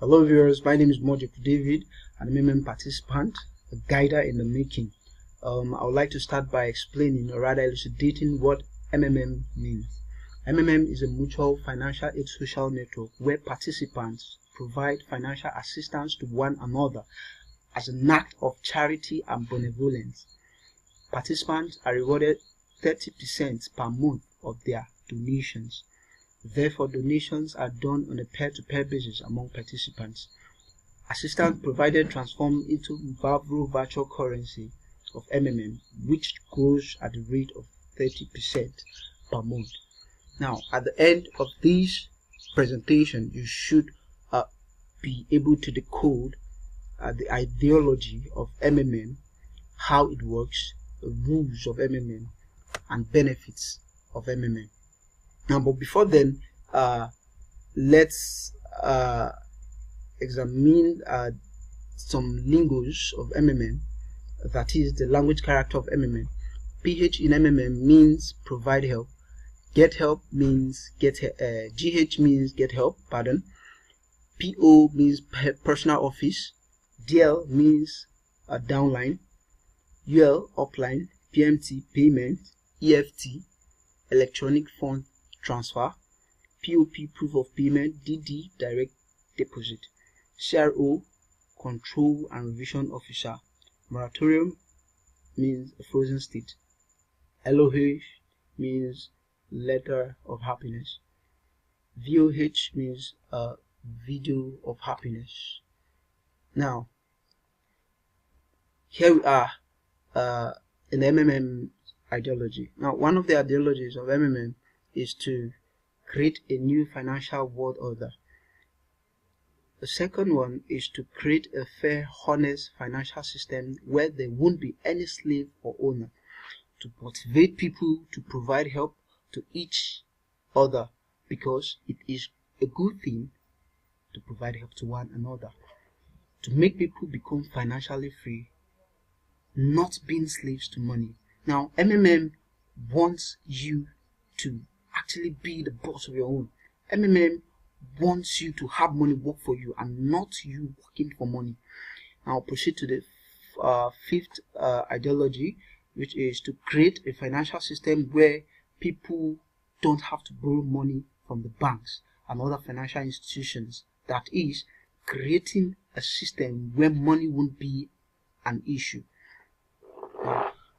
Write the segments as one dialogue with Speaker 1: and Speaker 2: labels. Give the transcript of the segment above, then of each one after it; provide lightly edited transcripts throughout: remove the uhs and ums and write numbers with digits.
Speaker 1: Hello viewers, my name is Mojoku David, an MMM participant, a guider in the making. I would like to start by explaining or rather elucidating what MMM means. MMM is a mutual financial aid social network where participants provide financial assistance to one another as an act of charity and benevolence. Participants are rewarded 30% per month of their donations. Therefore, donations are done on a peer-to-peer basis among participants. Assistance provided transformed into Vavro virtual currency of MMM, which grows at the rate of 30% per month. Now, at the end of this presentation, you should be able to decode the ideology of MMM, how it works, the rules of MMM, and benefits of MMM. Now, but before then, let's examine some lingos of MMM, that is the language character of MMM. PH in MMM means provide help. Get help means GH means get help, pardon. PO means personal office. DL means downline. UL upline. PMT payment. EFT electronic fund transfer. POP proof of payment. DD direct deposit. CRO control and revision officer. Moratorium means a frozen state. LOH means letter of happiness. VOH means video of happiness. Now, here we are in the MMM ideology. Now, one of the ideologies of MMM is to create a new financial world order. The second one is to create a fair, honest financial system where there won't be any slave or owner, to motivate people to provide help to each other, because it is a good thing to provide help to one another, to make people become financially free, not being slaves to money. Now, MMM wants you to actually be the boss of your own. MMM wants you to have money work for you and not you working for money. Now, I'll proceed to the fifth ideology, which is to create a financial system where people don't have to borrow money from the banks and other financial institutions. That is, creating a system where money won't be an issue.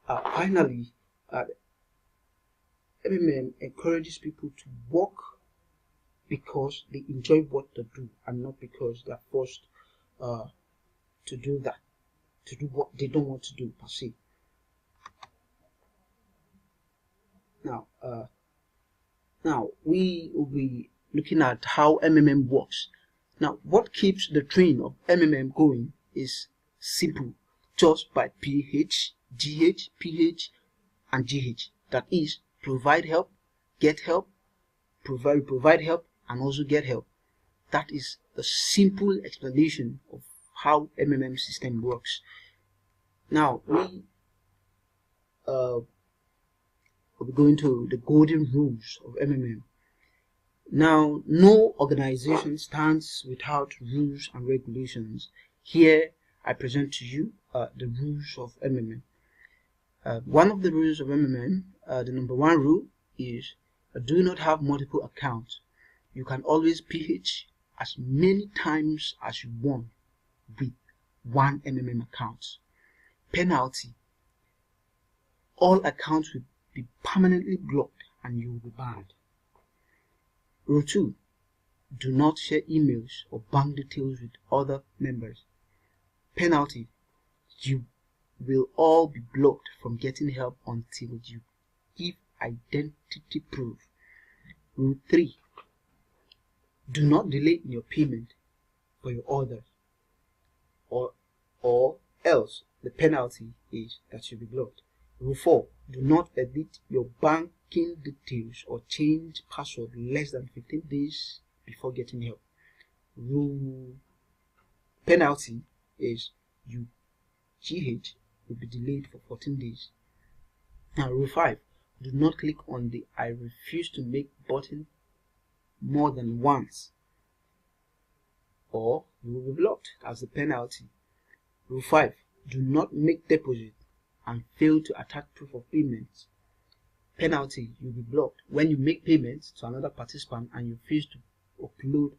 Speaker 1: Finally, MMM encourages people to work because they enjoy what they do and not because they are forced to do what they don't want to do per se. Now we will be looking at how MMM works. Now, what keeps the train of MMM going is simple, just by PH, GH, PH, and GH. That is, provide help, get help, provide help, and also get help. That is the simple explanation of how MMM system works. Now, we will be going to the golden rules of MMM. Now, no organization stands without rules and regulations. Here, I present to you the rules of MMM. One of the rules of MMM, the number one rule is do not have multiple accounts. You can always PH as many times as you want with one MMM account. Penalty: all accounts will be permanently blocked and you will be banned. Rule 2: do not share emails or bank details with other members. Penalty: you will all be blocked from getting help until you give identity proof. Rule 3: do not delay in your payment for your orders, or else the penalty is that you'll be blocked. Rule 4: do not edit your banking details or change password less than 15 days before getting help. Penalty is you GH will be delayed for 14 days. Now, rule 5: do not click on the I refuse to make button more than once, or you will be blocked as the penalty. Rule 5. Do not make deposit and fail to attach proof of payment. Penalty, you'll be blocked. When you make payments to another participant and you fail to upload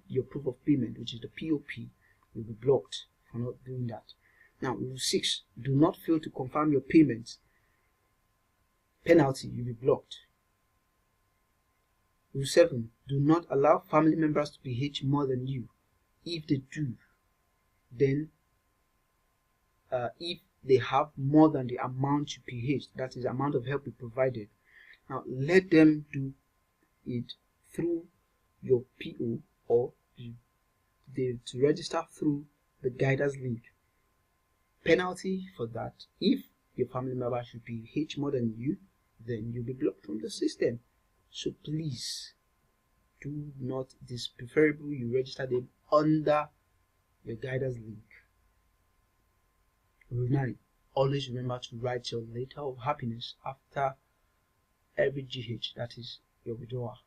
Speaker 1: your proof of payment, which is the POP, you'll be blocked for not doing that. Now, rule 6. Do not fail to confirm your payments. Penalty, you'll be blocked. Rule 7. Do not allow family members to PH more than you. If they do, then if they have more than the amount you PH, that is the amount of help you provided, now let them do it through your PO or to register through the guidance link. Penalty for that, if your family member should PH more than you, then you'll be blocked from the system. So please do not, it is preferable you register them under your guidance link. Rule 9. Always remember to write your letter of happiness after every GH, that is your withdrawal.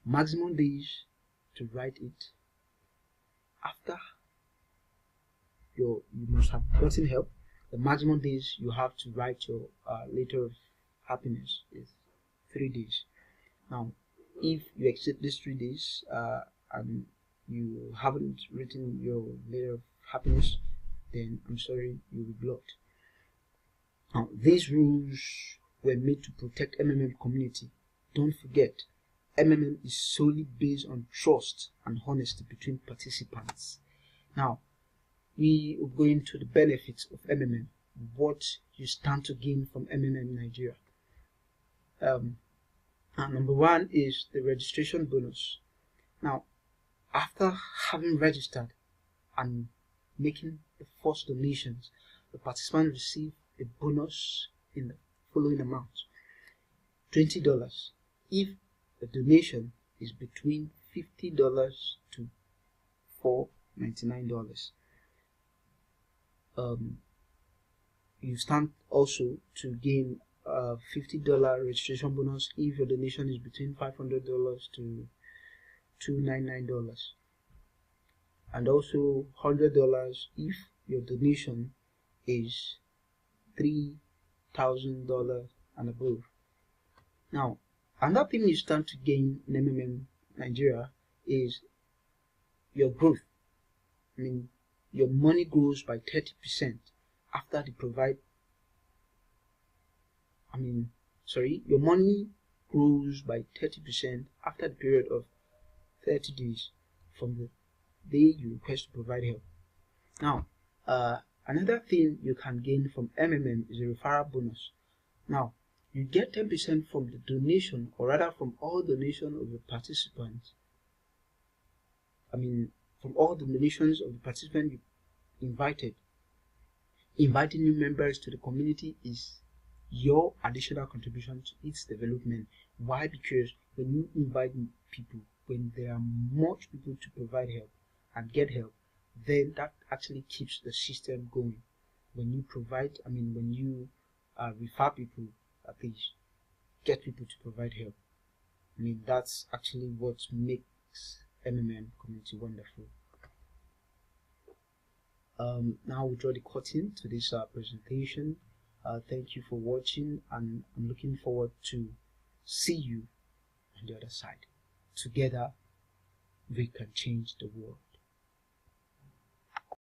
Speaker 1: Maximum days to write it after you must have gotten help. The maximum days you have to write your letter of happiness is 3 days. Now, if you exceed these 3 days and you haven't written your letter of happiness, then I'm sorry, you'll be blocked. Now, these rules were made to protect MMM community. Don't forget, MMM is solely based on trust and honesty between participants. Now, we will go into the benefits of MMM, what you stand to gain from MMM Nigeria. And number 1 is the registration bonus. Now, after having registered and making the first donations, the participant receive a bonus in the following amount: $20 if the donation is between $50 to $499. You stand also to gain a $50 registration bonus if your donation is between $500 to $299, and also $100 if your donation is $3,000 and above. Now, another thing you stand to gain in MMM Nigeria is your growth. I mean, your money grows by 30% after they provide. Your money grows by 30% after the period of 30 days from the day you request to provide help. Now, another thing you can gain from MMM is a referral bonus. Now, you get 10% from the donation, or rather from all donation of the participants. From all the donations of the participant you invited. Inviting new members to the community is your additional contribution to its development. Why? Because when you invite people, when there are much people to provide help and get help, then that actually keeps the system going. When you provide, when you refer people, at least get people to provide help. That's actually what makes MMM community wonderful. Now we draw the curtain to this presentation. Thank you for watching, and I'm looking forward to see you on the other side. Together, we can change the world.